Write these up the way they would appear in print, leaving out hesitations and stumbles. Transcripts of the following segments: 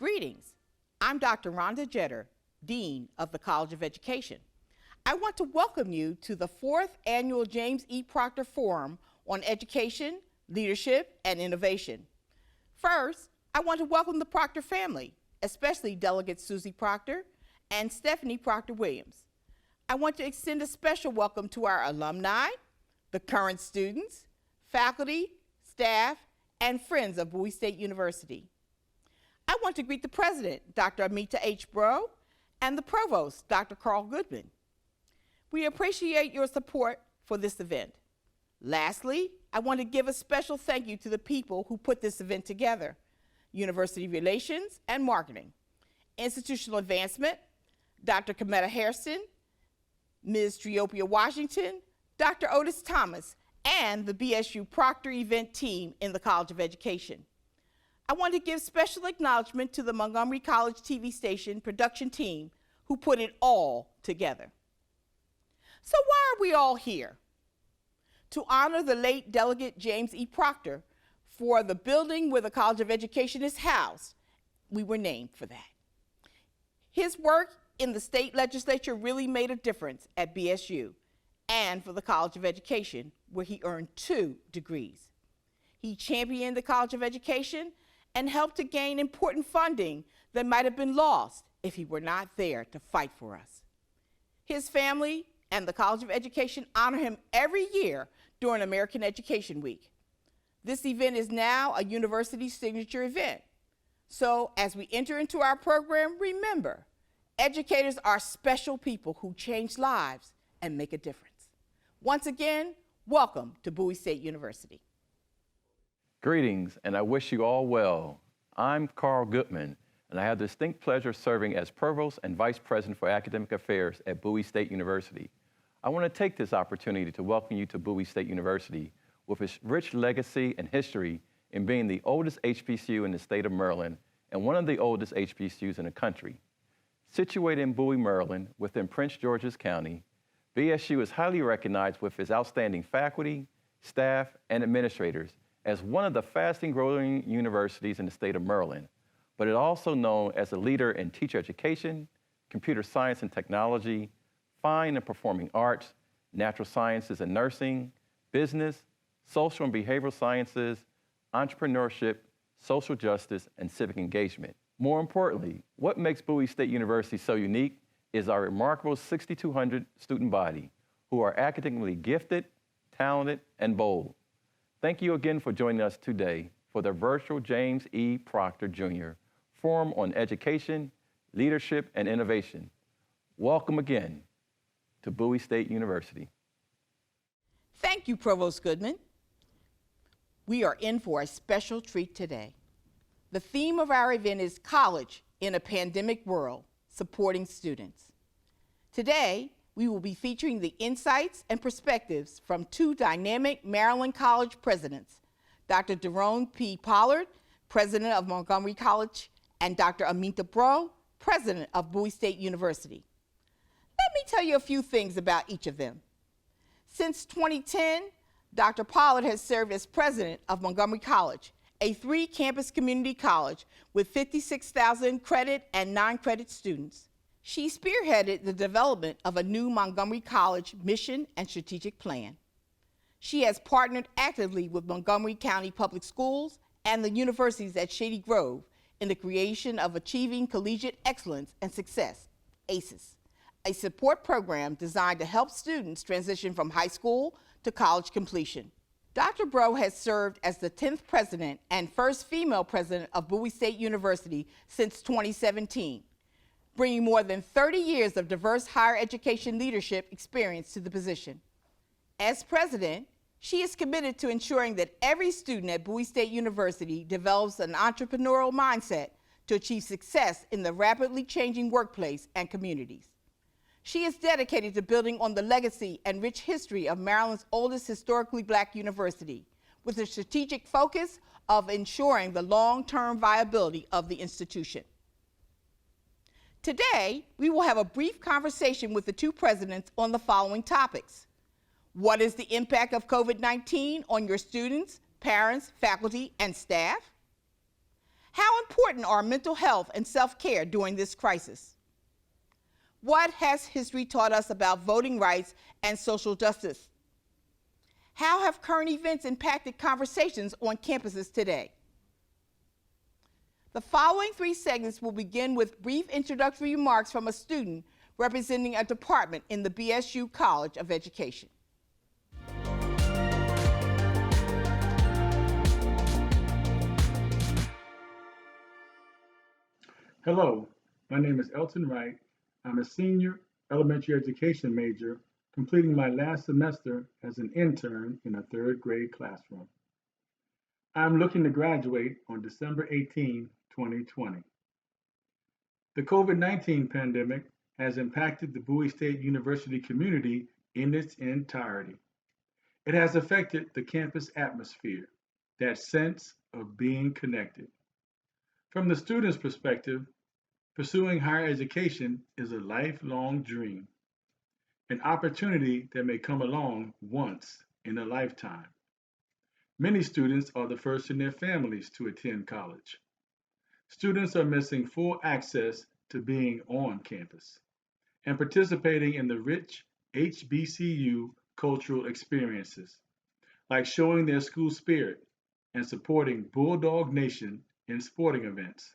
Greetings. I'm Dr. Rhonda Jetter, Dean of the College of Education. I want to welcome you to the 4th Annual James E. Proctor Forum on Education, Leadership, and Innovation. First, I want to welcome the Proctor family, especially Delegate Susie Proctor and Stephanie Proctor-Williams. I want to extend a special welcome to our alumni, the current students, faculty, staff, and friends of Bowie State University. I want to greet the president, Dr. Aminta H. Breaux, and the provost, Dr. Carl Goodman. We appreciate your support for this event. Lastly, I want to give a special thank you to the people who put this event together: University Relations and Marketing, Institutional Advancement, Dr. Kametta Hairston, Ms. Triopia Washington, Dr. Otis Thomas, and the BSU Proctor event team in the College of Education. I want to give special acknowledgement to the Montgomery College TV station production team who put it all together. So why are we all here? To honor the late Delegate James E. Proctor for the building where the College of Education is housed. We were named for that. His work in the state legislature really made a difference at BSU and for the College of Education, where he earned 2 degrees. He championed the College of Education and helped to gain important funding that might have been lost if he were not there to fight for us. His family and the College of Education honor him every year during American Education Week. This event is now a university signature event. So as we enter into our program, remember, educators are special people who change lives and make a difference. Once again, welcome to Bowie State University. Greetings, and I wish you all well. I'm Carl Goodman, and I have the distinct pleasure of serving as Provost and Vice President for Academic Affairs at Bowie State University. I want to take this opportunity to welcome you to Bowie State University with its rich legacy and history in being the oldest HBCU in the state of Maryland and one of the oldest HBCUs in the country. Situated in Bowie, Maryland, within Prince George's County, BSU is highly recognized with its outstanding faculty, staff, and administrators as one of the fastest growing universities in the state of Maryland, but it is also known as a leader in teacher education, computer science and technology, fine and performing arts, natural sciences and nursing, business, social and behavioral sciences, entrepreneurship, social justice, and civic engagement. More importantly, what makes Bowie State University so unique is our remarkable 6,200 student body who are academically gifted, talented, and bold. Thank you again for joining us today for the virtual James E. Proctor Jr. Forum on Education, Leadership, and Innovation. Welcome again to Bowie State University. Thank you, Provost Goodman. We are in for a special treat today. The theme of our event is College in a Pandemic World, Supporting Students. Today, we will be featuring the insights and perspectives from 2 dynamic Maryland College presidents, Dr. Jerome P. Pollard, president of Montgomery College, and Dr. Aminta Breaux, president of Bowie State University. Let me tell you a few things about each of them. Since 2010, Dr. Pollard has served as president of Montgomery College, a 3-campus community college with 56,000 credit and non-credit students. She spearheaded the development of a new Montgomery College mission and strategic plan. She has partnered actively with Montgomery County Public Schools and the universities at Shady Grove in the creation of Achieving Collegiate Excellence and Success, ACES, a support program designed to help students transition from high school to college completion. Dr. Breaux has served as the 10th president and first female president of Bowie State University since 2017. Bringing more than 30 years of diverse higher education leadership experience to the position. As president, she is committed to ensuring that every student at Bowie State University develops an entrepreneurial mindset to achieve success in the rapidly changing workplace and communities. She is dedicated to building on the legacy and rich history of Maryland's oldest historically Black university, with a strategic focus of ensuring the long-term viability of the institution. Today, we will have a brief conversation with the 2 presidents on the following topics. What is the impact of COVID-19 on your students, parents, faculty, and staff? How important are mental health and self-care during this crisis? What has history taught us about voting rights and social justice? How have current events impacted conversations on campuses today? The following 3 segments will begin with brief introductory remarks from a student representing a department in the BSU College of Education. Hello, my name is Elton Wright. I'm a senior elementary education major completing my last semester as an intern in a 3rd grade classroom. I'm looking to graduate on December 18, 2020. The COVID-19 pandemic has impacted the Bowie State University community in its entirety. It has affected the campus atmosphere, that sense of being connected. From the student's perspective, pursuing higher education is a lifelong dream, an opportunity that may come along once in a lifetime. Many students are the first in their families to attend college. Students are missing full access to being on campus and participating in the rich HBCU cultural experiences, like showing their school spirit and supporting Bulldog Nation in sporting events,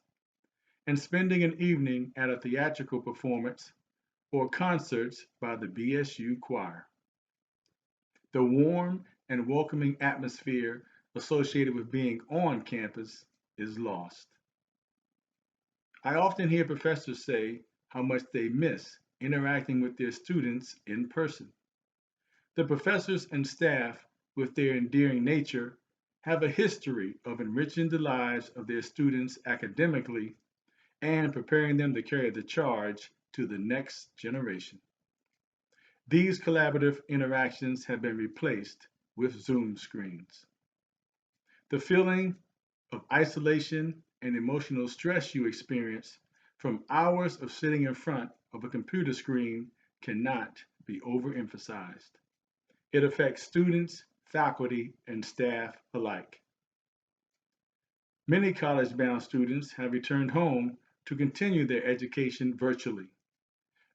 and spending an evening at a theatrical performance or concerts by the BSU Choir. The warm and welcoming atmosphere associated with being on campus is lost. I often hear professors say how much they miss interacting with their students in person. The professors and staff, with their endearing nature, have a history of enriching the lives of their students academically and preparing them to carry the charge to the next generation. These collaborative interactions have been replaced with Zoom screens. The feeling of isolation and emotional stress you experience from hours of sitting in front of a computer screen cannot be overemphasized. It affects students, faculty, and staff alike. Many college-bound students have returned home to continue their education virtually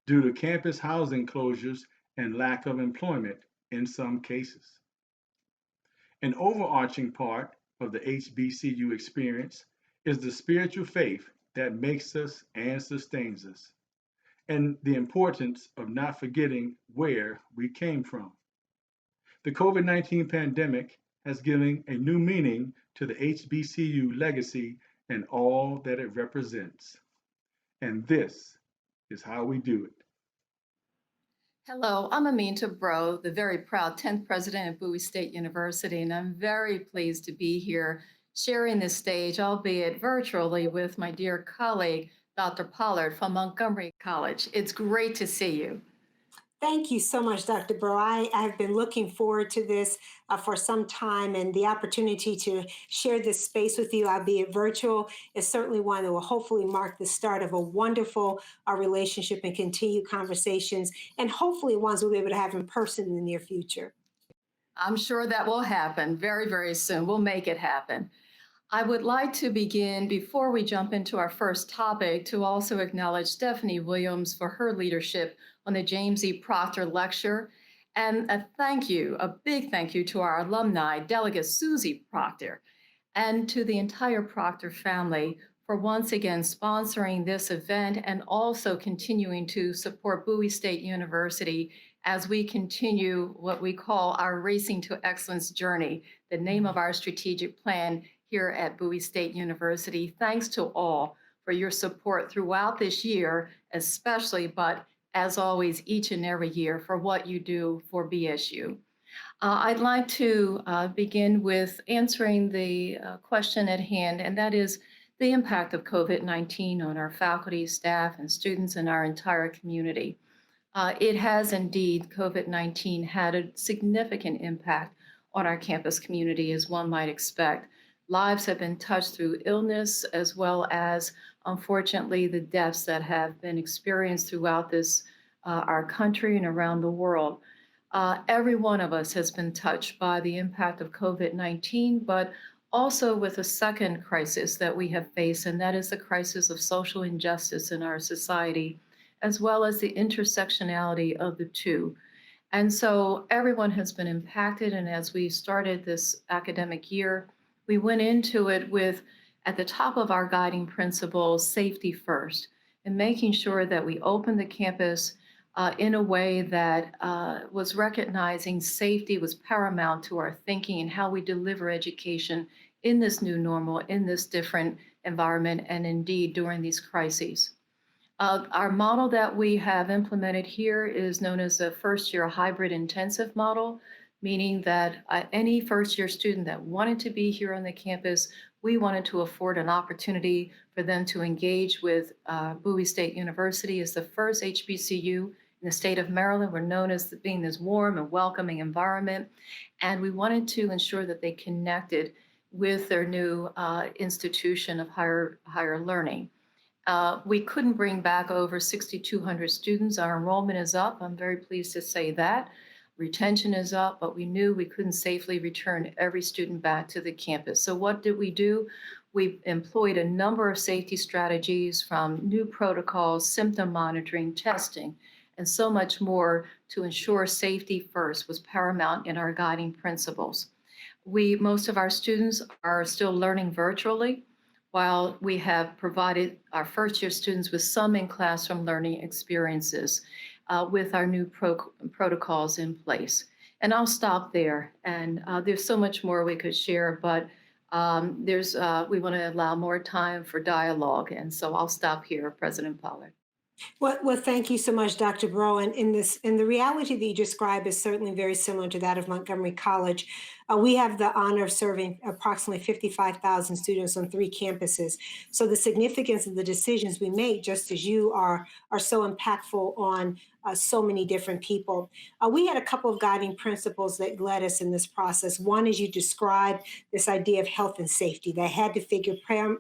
due to campus housing closures and lack of employment in some cases. An overarching part of the HBCU experience is the spiritual faith that makes us and sustains us, and the importance of not forgetting where we came from. The COVID-19 pandemic has given a new meaning to the HBCU legacy and all that it represents. And this is how we do it. Hello, I'm Aminta Breaux, the very proud 10th president of Bowie State University, and I'm very pleased to be here sharing this stage, albeit virtually, with my dear colleague, Dr. Pollard from Montgomery College. It's great to see you. Thank you so much, Dr. Breaux. I've been looking forward to this for some time, and the opportunity to share this space with you, albeit virtual, is certainly one that will hopefully mark the start of a wonderful relationship and continued conversations, and hopefully ones we'll be able to have in person in the near future. I'm sure that will happen very, very soon. We'll make it happen. I would like to begin, before we jump into our first topic, to also acknowledge Stephanie Williams for her leadership on the James E. Proctor Lecture. And a big thank you to our alumni, Delegate Susie Proctor, and to the entire Proctor family for once again sponsoring this event and also continuing to support Bowie State University as we continue what we call our Racing to Excellence journey, the name of our strategic plan here at Bowie State University. Thanks to all for your support throughout this year, especially, but as always, each and every year for what you do for BSU. I'd like to begin with answering the question at hand, and that is the impact of COVID-19 on our faculty, staff, and students in our entire community. It has indeed, COVID-19 had a significant impact on our campus community, as one might expect. Lives have been touched through illness, as well as, unfortunately, the deaths that have been experienced throughout our country and around the world. Every one of us has been touched by the impact of COVID-19, but also with a second crisis that we have faced, and that is the crisis of social injustice in our society, as well as the intersectionality of the two. And so everyone has been impacted. And as we started this academic year, we went into it with, at the top of our guiding principles, safety first, and making sure that we opened the campus in a way that was recognizing safety was paramount to our thinking and how we deliver education in this new normal, in this different environment, and indeed during these crises. Our model that we have implemented here is known as the first-year hybrid intensive model, meaning that any first-year student that wanted to be here on the campus, we wanted to afford an opportunity for them to engage with Bowie State University as the first HBCU in the state of Maryland. We're known as being this warm and welcoming environment, and we wanted to ensure that they connected with their new institution of higher learning. We couldn't bring back over 6,200 students. Our enrollment is up. I'm very pleased to say that. Retention is up, but we knew we couldn't safely return every student back to the campus. So what did we do? We employed a number of safety strategies, from new protocols, symptom monitoring, testing, and so much more to ensure safety first was paramount in our guiding principles. Most of our students are still learning virtually, while we have provided our first-year students with some in-classroom learning experiences with our new protocols in place. And I'll stop there. And there's so much more we could share, but we want to allow more time for dialogue. And so I'll stop here, President Pollard. Well, thank you so much, Dr. Breaux. And in the reality that you describe is certainly very similar to that of Montgomery College. We have the honor of serving approximately 55,000 students on 3 campuses. So the significance of the decisions we make, just as you are so impactful on so many different people. We had a couple of guiding principles that led us in this process. One, as you described, this idea of health and safety that had to figure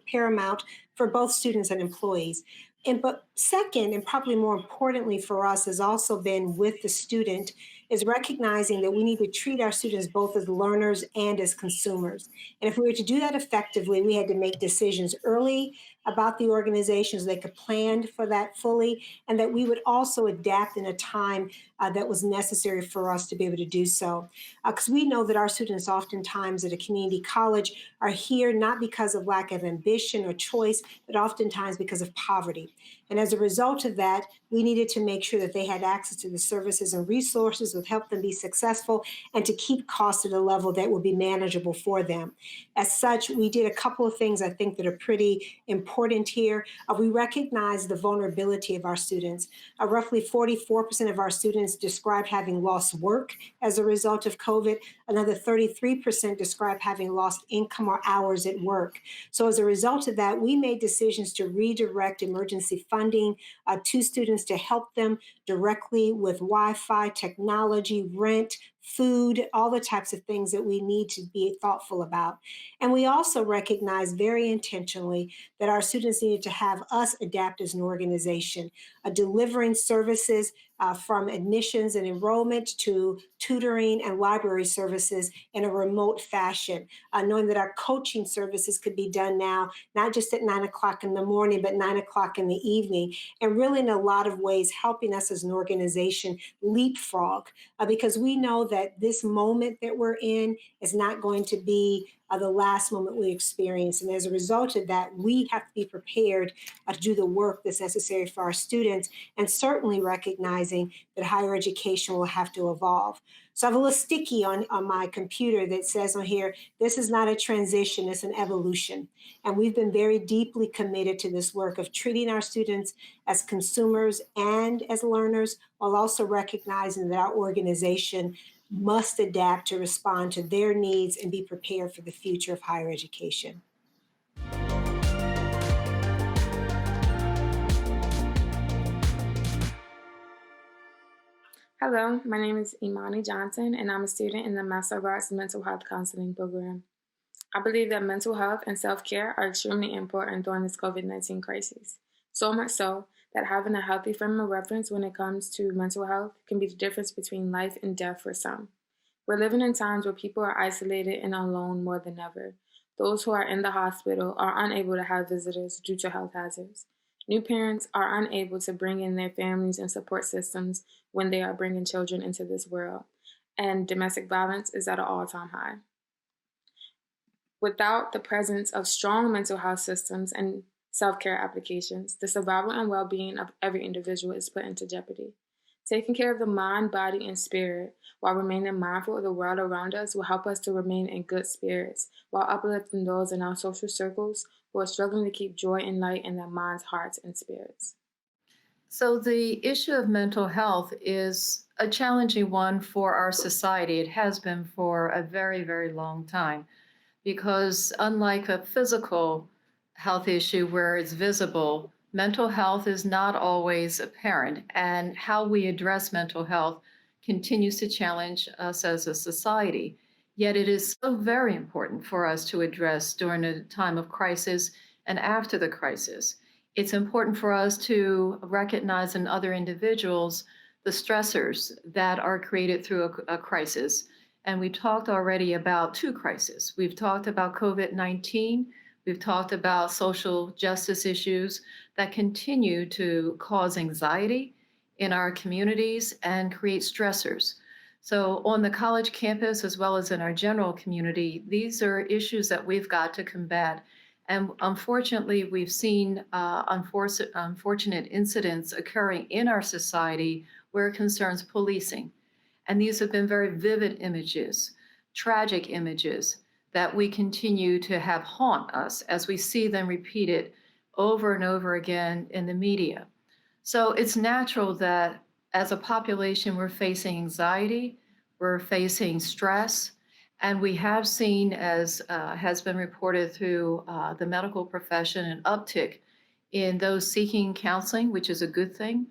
paramount for both students and employees. But second, and probably more importantly for us, has also been with the student, is recognizing that we need to treat our students both as learners and as consumers. And if we were to do that effectively, we had to make decisions early about the organizations they could plan for that fully, and that we would also adapt in a time that was necessary for us to be able to do so. Because we know that our students oftentimes at a community college are here not because of lack of ambition or choice, but oftentimes because of poverty. And as a result of that, we needed to make sure that they had access to the services and resources that would help them be successful and to keep costs at a level that would be manageable for them. As such, we did a couple of things I think that are pretty important here. We recognize the vulnerability of our students. Roughly 44% of our students describe having lost work as a result of COVID. Another 33% describe having lost income or hours at work. So as a result of that, we made decisions to redirect emergency funding to students to help them directly with Wi-Fi, technology, rent, food, all the types of things that we need to be thoughtful about. And we also recognize very intentionally that our students needed to have us adapt as an organization, delivering services from admissions and enrollment to tutoring and library services in a remote fashion, knowing that our coaching services could be done now, not just at 9 o'clock in the morning, but 9 o'clock in the evening, and really in a lot of ways helping us as an organization leapfrog, because we know that this moment that we're in is not going to be the last moment we experience. And as a result of that, we have to be prepared to do the work that's necessary for our students, and certainly recognizing that higher education will have to evolve. So I have a little sticky on my computer that says on here, this is not a transition, it's an evolution. And we've been very deeply committed to this work of treating our students as consumers and as learners, while also recognizing that our organization must adapt to respond to their needs and be prepared for the future of higher education. Hello, my name is Emoni Johnson, and I'm a student in the Master of Arts in Mental Health Counseling program. I believe that mental health and self-care are extremely important during this COVID-19 crisis. So much so that having a healthy frame of reference when it comes to mental health can be the difference between life and death for some. We're living in times where people are isolated and alone more than ever. Those who are in the hospital are unable to have visitors due to health hazards. New parents are unable to bring in their families and support systems when they are bringing children into this world. And domestic violence is at an all-time high. Without the presence of strong mental health systems and self-care applications, the survival and well-being of every individual is put into jeopardy. Taking care of the mind, body, and spirit while remaining mindful of the world around us will help us to remain in good spirits while uplifting those in our social circles who are struggling to keep joy and light in their minds, hearts, and spirits. So the issue of mental health is a challenging one for our society. It has been for a very, very long time, because unlike a physical health issue where it's visible, mental health is not always apparent, and how we address mental health continues to challenge us as a society. Yet it is so very important for us to address during a time of crisis and after the crisis. It's important for us to recognize in other individuals the stressors that are created through a crisis. And we talked already about two crises. We've talked about COVID-19. We've talked about social justice issues that continue to cause anxiety in our communities and create stressors. So on the college campus, as well as in our general community, these are issues that we've got to combat. And unfortunately, we've seen unfortunate incidents occurring in our society where it concerns policing. And these have been very vivid images, tragic images that we continue to have haunt us as we see them repeated over and over again in the media. So it's natural that as a population, we're facing anxiety, we're facing stress, and we have seen, as has been reported through the medical profession, an uptick in those seeking counseling, which is a good thing,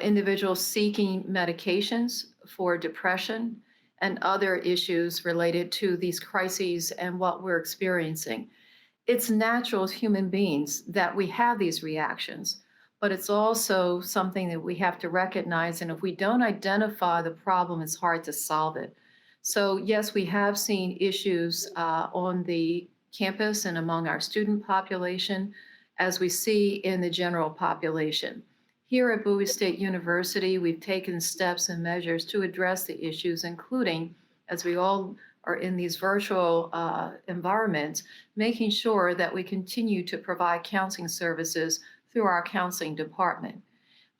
individuals seeking medications for depression and other issues related to these crises and what we're experiencing. It's natural as human beings that we have these reactions, but it's also something that we have to recognize. And if we don't identify the problem, it's hard to solve it. So yes, we have seen issues on the campus and among our student population, as we see in the general population. Here at Bowie State University, we've taken steps and measures to address the issues, including, as we all are in these virtual environments, making sure that we continue to provide counseling services through our counseling department,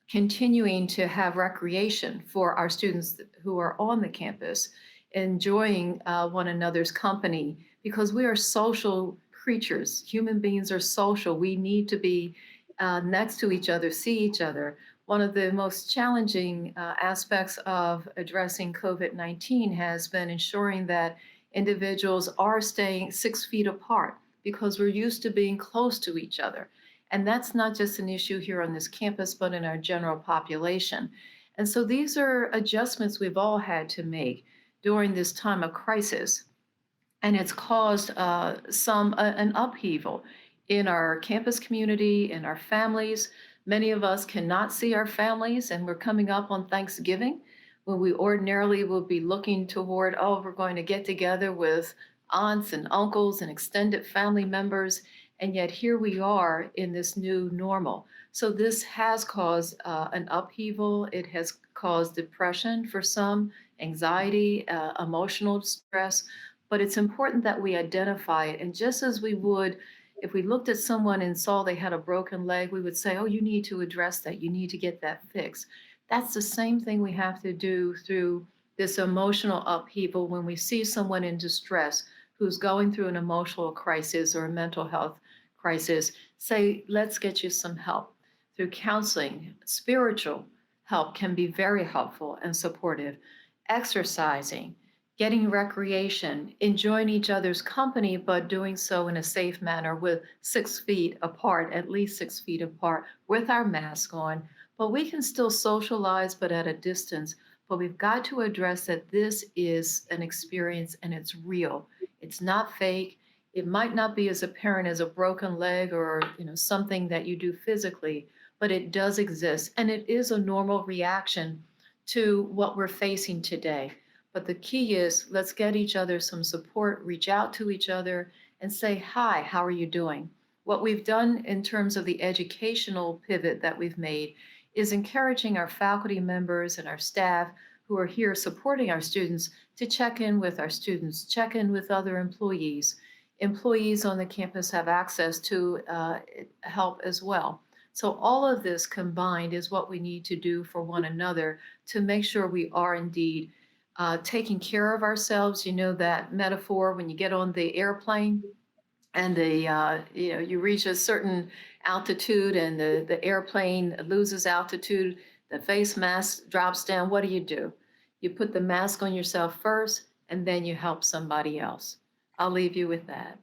continuing to have recreation for our students who are on the campus, enjoying one another's company, because we are social creatures. Human beings are social. We need to be next to each other, see each other. One of the most challenging aspects of addressing COVID-19 has been ensuring that individuals are staying 6 feet apart, because we're used to being close to each other. And that's not just an issue here on this campus, but in our general population. And so these are adjustments we've all had to make during this time of crisis. And it's caused an upheaval in our campus community, in our families. Many of us cannot see our families, and we're coming up on Thanksgiving, when we ordinarily will be looking toward, oh, we're going to get together with aunts and uncles and extended family members. And yet here we are in this new normal. So this has caused an upheaval. It has caused depression for some, anxiety, emotional stress. But it's important that we identify it. And just as we would, if we looked at someone and saw they had a broken leg, we would say, oh, you need to address that. You need to get that fixed. That's the same thing we have to do through this emotional upheaval when we see someone in distress who's going through an emotional crisis or a mental health crisis. Say, let's get you some help. Through counseling, spiritual help can be very helpful and supportive. Exercising, getting recreation, enjoying each other's company, but doing so in a safe manner with 6 feet apart, at least 6 feet apart, with our mask on. But we can still socialize, but at a distance. But we've got to address that this is an experience and it's real. It's not fake. It might not be as apparent as a broken leg or something that you do physically, but it does exist. And it is a normal reaction to what we're facing today. But the key is, let's get each other some support, reach out to each other, and say, hi, how are you doing? What we've done in terms of the educational pivot that we've made is encouraging our faculty members and our staff who are here supporting our students to check in with our students, check in with other employees. Employees on the campus have access to help as well. So all of this combined is what we need to do for one another to make sure we are indeed taking care of ourselves. You know that metaphor when you get on the airplane and you reach a certain altitude and the airplane loses altitude, the face mask drops down. What do? You put the mask on yourself first, and then you help somebody else. I'll leave you with that.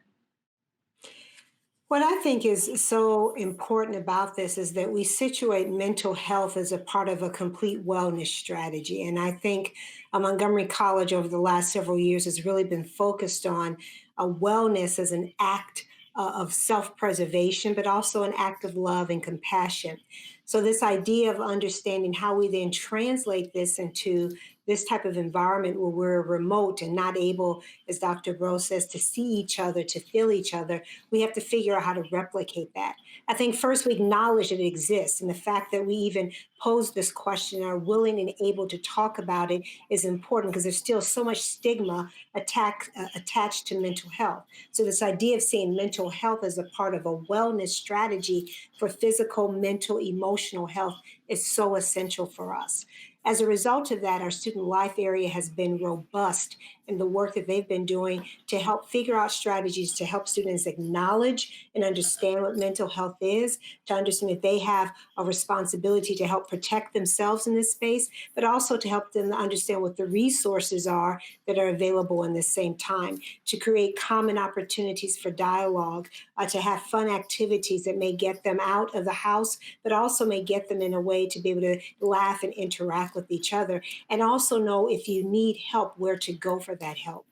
What I think is so important about this is that we situate mental health as a part of a complete wellness strategy. And I think Montgomery College over the last several years has really been focused on wellness as an act of self preservation, but also an act of love and compassion. So, this idea of understanding how we then translate this into this type of environment where we're remote and not able, as Dr. Breaux says, to see each other, to feel each other, we have to figure out how to replicate that. I think first we acknowledge that it exists, and the fact that we even pose this question and are willing and able to talk about it is important because there's still so much stigma attached to mental health. So, this idea of seeing mental health as a part of a wellness strategy for physical, mental, emotional health is so essential for us. As a result of that, our student life area has been robust in the work that they've been doing to help figure out strategies to help students acknowledge and understand what mental health is, to understand that they have a responsibility to help protect themselves in this space, but also to help them understand what the resources are that are available in the same time, to create common opportunities for dialogue, to have fun activities that may get them out of the house, but also may get them in a way to be able to laugh and interact with each other, and also know if you need help, where to go for that help.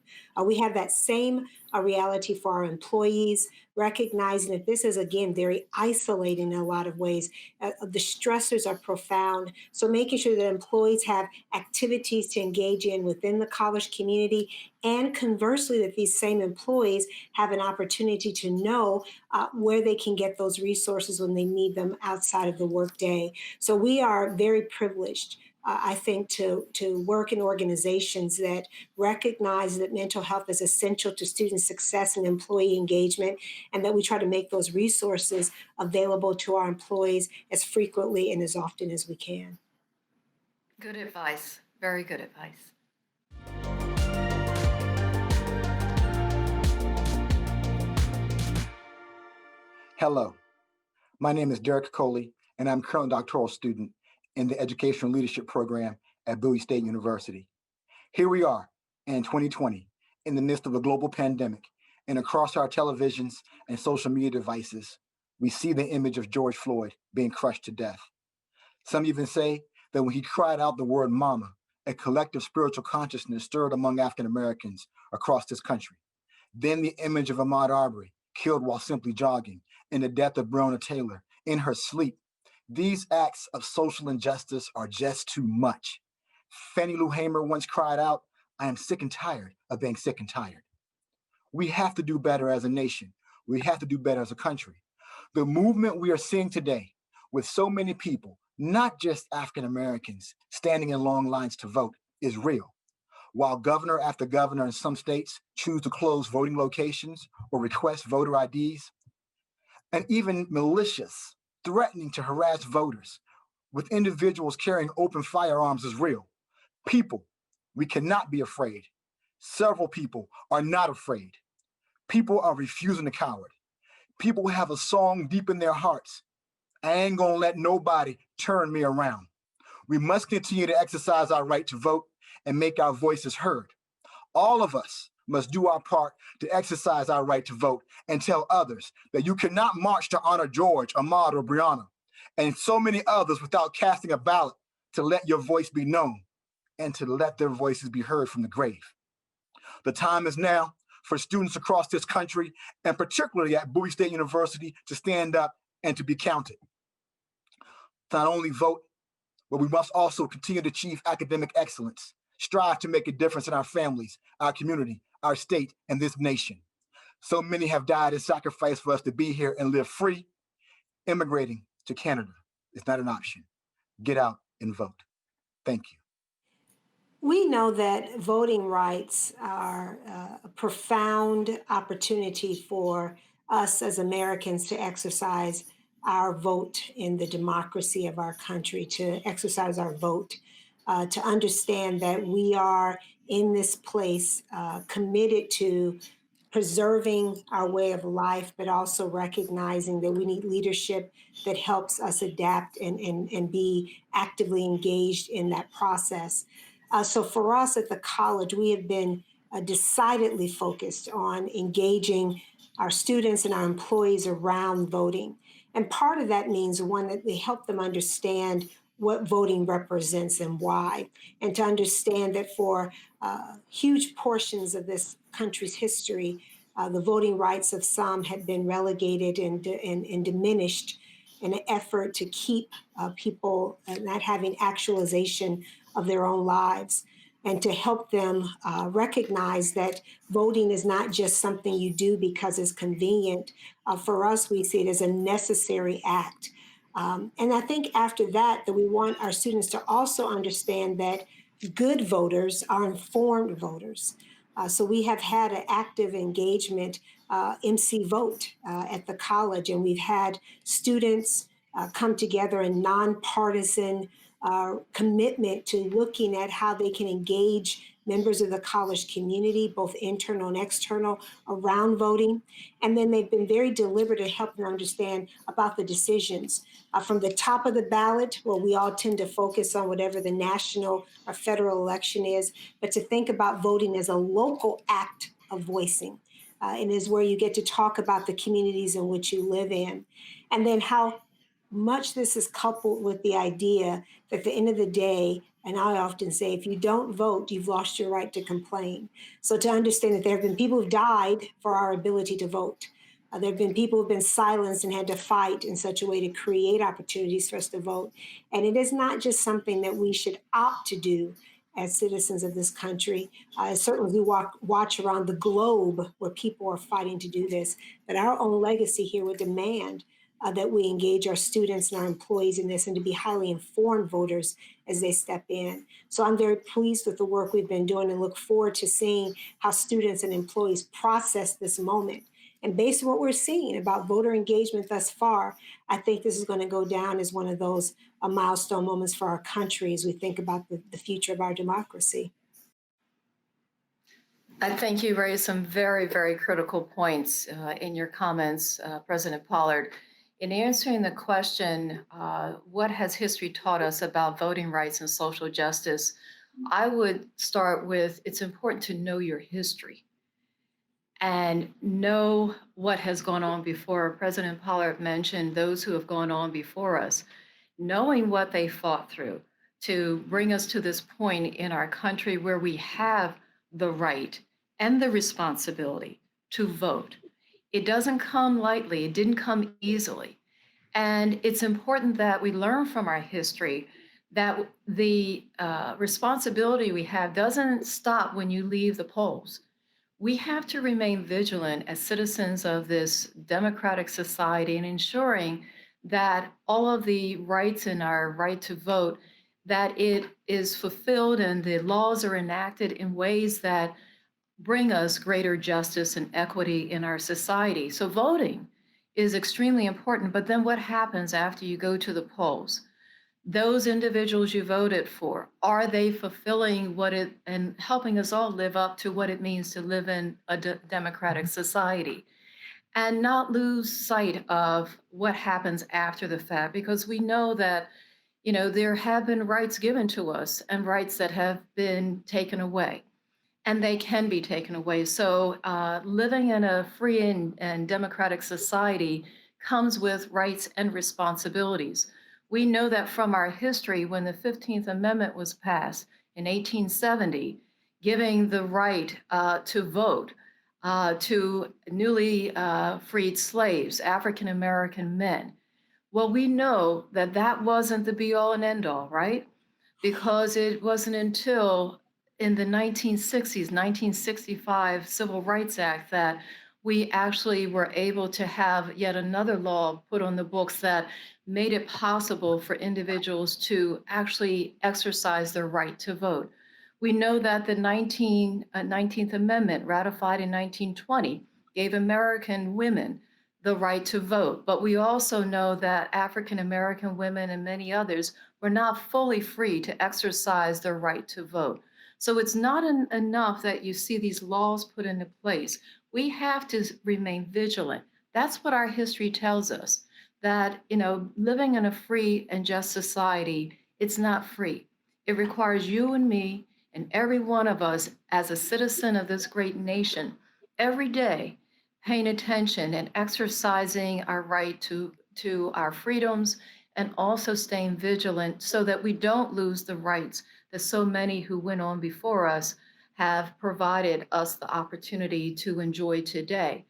We have that same reality for our employees, recognizing that this is, again, very isolating in a lot of ways. The stressors are profound. So, making sure that employees have activities to engage in within the college community, and conversely, that these same employees have an opportunity to know where they can get those resources when they need them outside of the workday. So, we are very privileged. I think to work in organizations that recognize that mental health is essential to student success and employee engagement, and that we try to make those resources available to our employees as frequently and as often as we can. Good advice. Very good advice. Hello, my name is Derek Coley, and I'm currently a doctoral student in the Educational Leadership Program at Bowie State University. Here we are in 2020, in the midst of a global pandemic, and across our televisions and social media devices, we see the image of George Floyd being crushed to death. Some even say that when he cried out the word mama, a collective spiritual consciousness stirred among African Americans across this country. Then the image of Ahmaud Arbery, killed while simply jogging, and the death of Breonna Taylor in her sleep. These acts of social injustice are just too much. Fannie Lou Hamer once cried out, "I am sick and tired of being sick and tired." We have to do better as a nation. We have to do better as a country. The movement we are seeing today, with so many people, not just African Americans, standing in long lines to vote, is real. While governor after governor in some states choose to close voting locations or request voter IDs, and even militias threatening to harass voters with individuals carrying open firearms is real. People, we cannot be afraid. Several people are not afraid. People are refusing to coward. People have a song deep in their hearts. I ain't gonna let nobody turn me around. We must continue to exercise our right to vote and make our voices heard. All of us must do our part to exercise our right to vote and tell others that you cannot march to honor George, Ahmaud, or Breonna, and so many others without casting a ballot to let your voice be known and to let their voices be heard from the grave. The time is now for students across this country, and particularly at Bowie State University, to stand up and to be counted. To not only vote, but we must also continue to achieve academic excellence, strive to make a difference in our families, our community, our state, and this nation. So many have died and sacrificed for us to be here and live free. Immigrating to Canada is not an option. Get out and vote. Thank you. We know that voting rights are a profound opportunity for us as Americans to exercise our vote in the democracy of our country, to exercise our vote, to understand that we are in this place committed to preserving our way of life, but also recognizing that we need leadership that helps us adapt and be actively engaged in that process. So for us at the college, we have been decidedly focused on engaging our students and our employees around voting. And part of that means, one, that they help them understand what voting represents and why, and to understand that for huge portions of this country's history, the voting rights of some had been relegated and diminished in an effort to keep people not having actualization of their own lives, and to help them recognize that voting is not just something you do because it's convenient. For us, we see it as a necessary act. And I think after that, that we want our students to also understand that good voters are informed voters. So we have had an active engagement, MC Vote, at the college, and we've had students come together in nonpartisan commitment to looking at how they can engage members of the college community, both internal and external, around voting. And then they've been very deliberate in helping them understand about the decisions. From the top of the ballot, where we all tend to focus on whatever the national or federal election is, but to think about voting as a local act of voicing. And is where you get to talk about the communities in which you live in. And then how much this is coupled with the idea that at the end of the day, and I often say, if you don't vote, you've lost your right to complain. So to understand that there have been people who've died for our ability to vote. There have been people who've been silenced and had to fight in such a way to create opportunities for us to vote. And it is not just something that we should opt to do as citizens of this country. Certainly we watch around the globe where people are fighting to do this, but our own legacy here would demand that we engage our students and our employees in this, and to be highly informed voters as they step in. So I'm very pleased with the work we've been doing and look forward to seeing how students and employees process this moment. And based on what we're seeing about voter engagement thus far, I think this is going to go down as one of those milestone moments for our country as we think about the future of our democracy. I think you raised some very, very critical points in your comments, President Pollard. In answering the question, what has history taught us about voting rights and social justice? I would start with, it's important to know your history and know what has gone on before. President Pollard mentioned those who have gone on before us, knowing what they fought through to bring us to this point in our country where we have the right and the responsibility to vote. It doesn't come lightly, it didn't come easily. And it's important that we learn from our history that the responsibility we have doesn't stop when you leave the polls. We have to remain vigilant as citizens of this democratic society in ensuring that all of the rights in our right to vote, that it is fulfilled and the laws are enacted in ways that bring us greater justice and equity in our society. So voting is extremely important, but then what happens after you go to the polls? Those individuals you voted for, are they fulfilling what it and helping us all live up to what it means to live in a democratic society? And not lose sight of what happens after the fact, because we know that, there have been rights given to us and rights that have been taken away. And they can be taken away. So living in a free and democratic society comes with rights and responsibilities. We know that from our history, when the 15th Amendment was passed in 1870, giving the right to vote to newly freed slaves, African-American men. Well, we know that that wasn't the be-all and end-all, right? Because it wasn't until in the 1960s, 1965 Civil Rights Act, that we actually were able to have yet another law put on the books that made it possible for individuals to actually exercise their right to vote. We know that the 19th Amendment, ratified in 1920, gave American women the right to vote. But we also know that African American women and many others were not fully free to exercise their right to vote. So it's not enough that you see these laws put into place. We have to remain vigilant. That's what our history tells us, that, living in a free and just society, it's not free. It requires you and me and every one of us as a citizen of this great nation every day paying attention and exercising our right to our freedoms, and also staying vigilant so that we don't lose the rights that so many who went on before us have provided us the opportunity to enjoy today.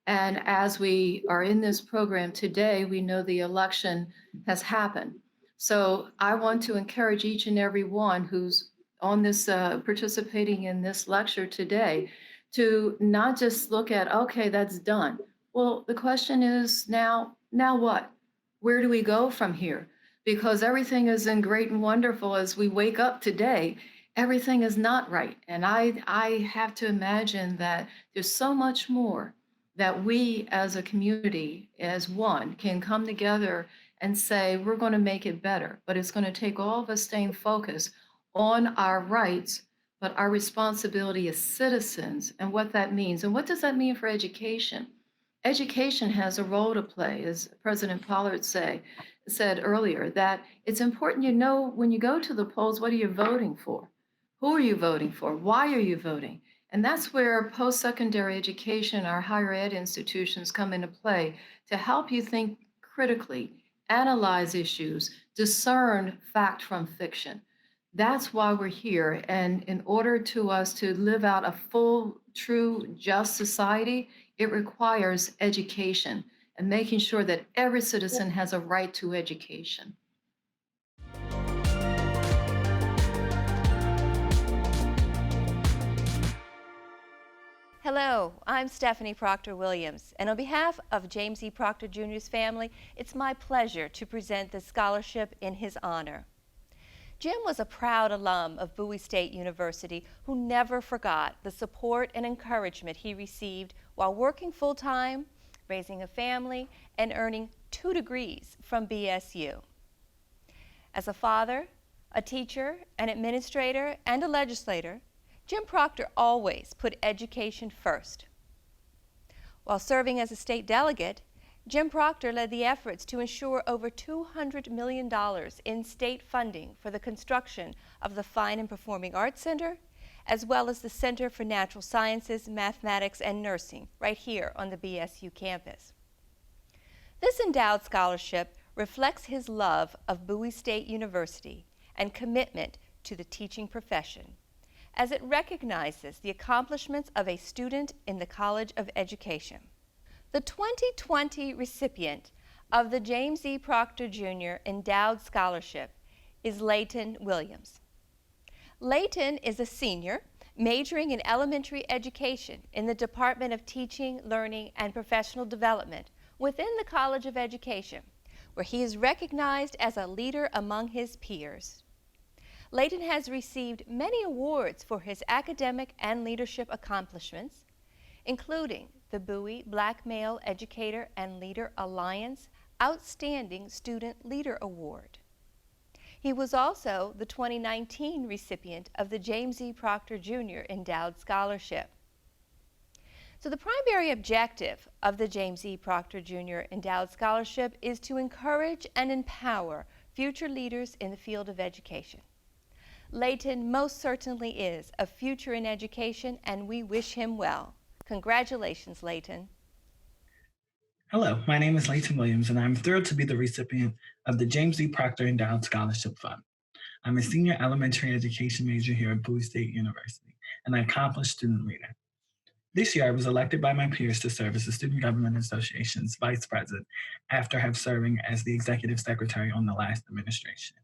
And as we are in this program today, we know the election has happened. So I want to encourage each and every one who's on this, participating in this lecture today, to not just look at, okay, that's done. Well, the question is now what? Where do we go from here? Because everything is in great and wonderful as we wake up today. Everything is not right. And I have to imagine that there's so much more that we as a community, as one, can come together and say, we're going to make it better. But it's going to take all of us staying focused on our rights, but our responsibility as citizens and what that means. And what does that mean for education? Education has a role to play, as President Pollard said earlier, that it's important you know when you go to the polls, what are you voting for? Who are you voting for? Why are you voting? And that's where post-secondary education, our higher ed institutions come into play to help you think critically, analyze issues, discern fact from fiction. That's why we're here. And in order to us to live out a full, true, just society, it requires education and making sure that every citizen has a right to education. Hello, I'm Stephanie Proctor Williams, and on behalf of James E. Proctor Jr.'s family, it's my pleasure to present this scholarship in his honor. Jim was a proud alum of Bowie State University who never forgot the support and encouragement he received while working full-time, raising a family, and earning 2 degrees from BSU. As a father, a teacher, an administrator, and a legislator, Jim Proctor always put education first. While serving as a state delegate, Jim Proctor led the efforts to ensure over $200 million in state funding for the construction of the Fine and Performing Arts Center, as well as the Center for Natural Sciences, Mathematics, and Nursing right here on the BSU campus. This endowed scholarship reflects his love of Bowie State University and commitment to the teaching profession, as it recognizes the accomplishments of a student in the College of Education. The 2020 recipient of the James E. Proctor Jr. Endowed Scholarship is Leighton Williams. Leighton is a senior majoring in elementary education in the Department of Teaching, Learning, and Professional Development within the College of Education, where he is recognized as a leader among his peers. Leighton has received many awards for his academic and leadership accomplishments, including the Bowie Black Male Educator and Leader Alliance Outstanding Student Leader Award. He was also the 2019 recipient of the James E. Proctor Jr. Endowed Scholarship. So the primary objective of the James E. Proctor Jr. Endowed Scholarship is to encourage and empower future leaders in the field of education. Leighton most certainly is a future in education, and we wish him well. Congratulations, Leighton. Hello, my name is Leighton Williams, and I'm thrilled to be the recipient of the James E. Proctor Endowed Scholarship Fund. I'm a senior elementary education major here at Bowie State University, and an accomplished student leader. This year, I was elected by my peers to serve as the Student Government Association's vice president after serving as the executive secretary on the last administration.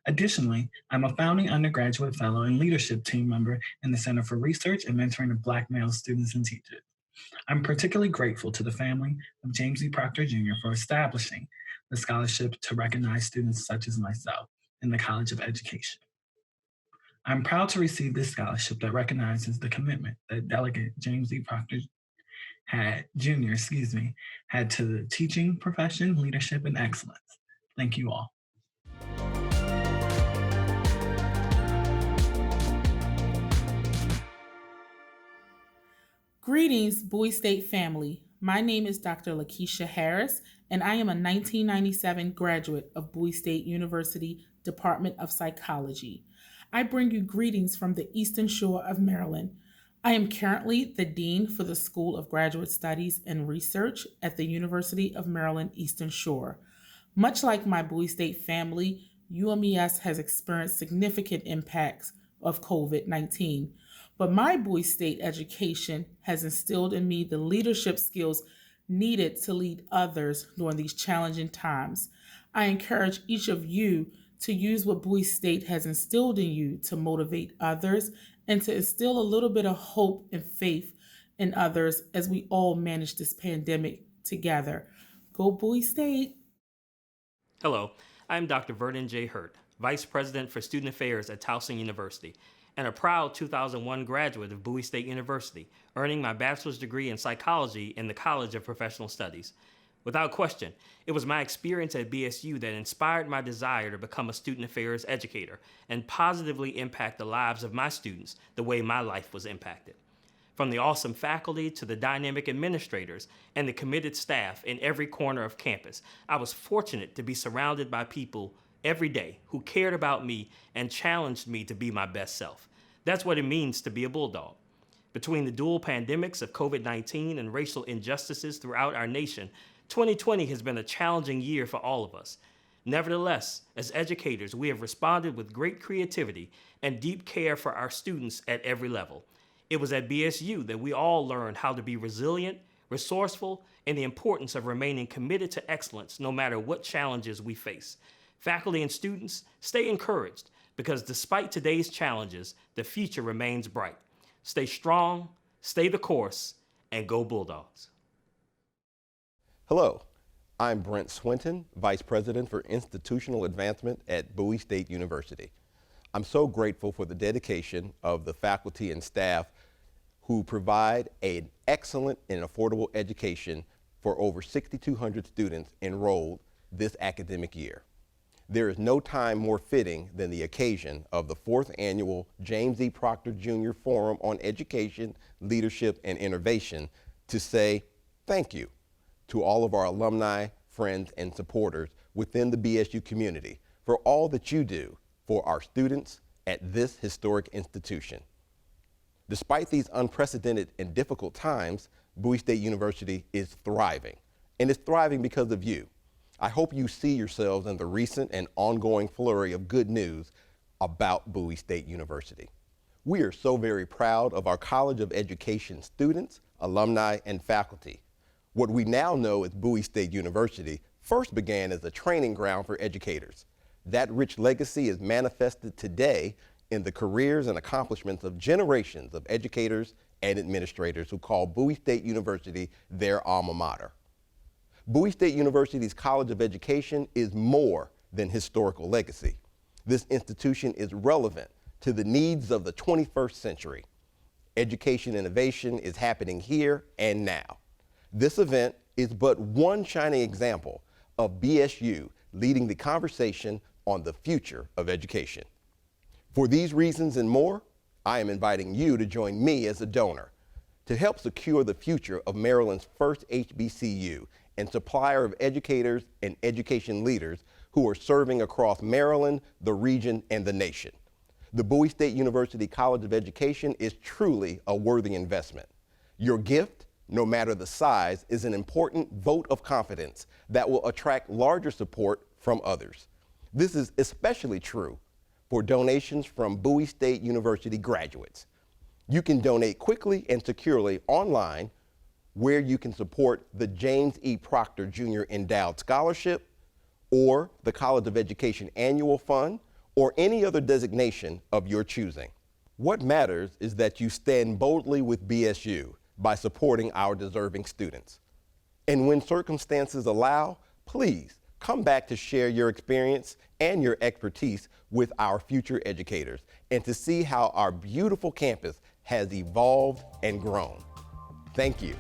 Additionally, I'm a founding undergraduate fellow and leadership team member in the Center for Research and Mentoring of Black Male Students and Teachers. I'm particularly grateful to the family of James E. Proctor Jr. for establishing the scholarship to recognize students such as myself in the College of Education. I'm proud to receive this scholarship that recognizes the commitment that Delegate James E. Proctor Jr. had to the teaching profession, leadership, and excellence. Thank you all. Greetings, Bowie State family. My name is Dr. Lakeisha Harris, and I am a 1997 graduate of Bowie State University Department of Psychology. I bring you greetings from the Eastern Shore of Maryland. I am currently the Dean for the School of Graduate Studies and Research at the University of Maryland Eastern Shore. Much like my Bowie State family, UMES has experienced significant impacts of COVID-19. But my Bowie State education has instilled in me the leadership skills needed to lead others during these challenging times. I encourage each of you to use what Bowie State has instilled in you to motivate others and to instill a little bit of hope and faith in others as we all manage this pandemic together. Go Bowie State! Hello, I'm Dr. Vernon J. Hurt, Vice President for Student Affairs at Towson University, and a proud 2001 graduate of Bowie State University, earning my bachelor's degree in psychology in the College of Professional Studies. Without question, it was my experience at BSU that inspired my desire to become a student affairs educator and positively impact the lives of my students the way my life was impacted. From the awesome faculty to the dynamic administrators and the committed staff in every corner of campus, I was fortunate to be surrounded by people every day who cared about me and challenged me to be my best self. That's what it means to be a bulldog. Between the dual pandemics of COVID-19 and racial injustices throughout our nation, 2020 has been a challenging year for all of us. Nevertheless, as educators, we have responded with great creativity and deep care for our students at every level. It was at BSU that we all learned how to be resilient, resourceful, and the importance of remaining committed to excellence no matter what challenges we face. Faculty and students, stay encouraged because despite today's challenges, the future remains bright. Stay strong, stay the course, and go Bulldogs. Hello, I'm Brent Swinton, Vice President for Institutional Advancement at Bowie State University. I'm so grateful for the dedication of the faculty and staff who provide an excellent and affordable education for over 6,200 students enrolled this academic year. There is no time more fitting than the occasion of the 4th Annual James E. Proctor Jr. Forum on Education, Leadership, and Innovation to say thank you to all of our alumni, friends, and supporters within the BSU community for all that you do for our students at this historic institution. Despite these unprecedented and difficult times, Bowie State University is thriving, and it's thriving because of you. I hope you see yourselves in the recent and ongoing flurry of good news about Bowie State University. We are so very proud of our College of Education students, alumni, and faculty. What we now know as Bowie State University first began as a training ground for educators. That rich legacy is manifested today in the careers and accomplishments of generations of educators and administrators who call Bowie State University their alma mater. Bowie State University's College of Education is more than historical legacy. This institution is relevant to the needs of the 21st century. Education innovation is happening here and now. This event is but one shining example of BSU leading the conversation on the future of education. For these reasons and more, I am inviting you to join me as a donor to help secure the future of Maryland's first HBCU and supplier of educators and education leaders who are serving across Maryland, the region, and the nation. The Bowie State University College of Education is truly a worthy investment. Your gift, no matter the size, is an important vote of confidence that will attract larger support from others. This is especially true for donations from Bowie State University graduates. You can donate quickly and securely online where you can support the James E. Proctor Jr. Endowed Scholarship or the College of Education Annual Fund or any other designation of your choosing. What matters is that you stand boldly with BSU, by supporting our deserving students. And when circumstances allow, please come back to share your experience and your expertise with our future educators and to see how our beautiful campus has evolved and grown. Thank you.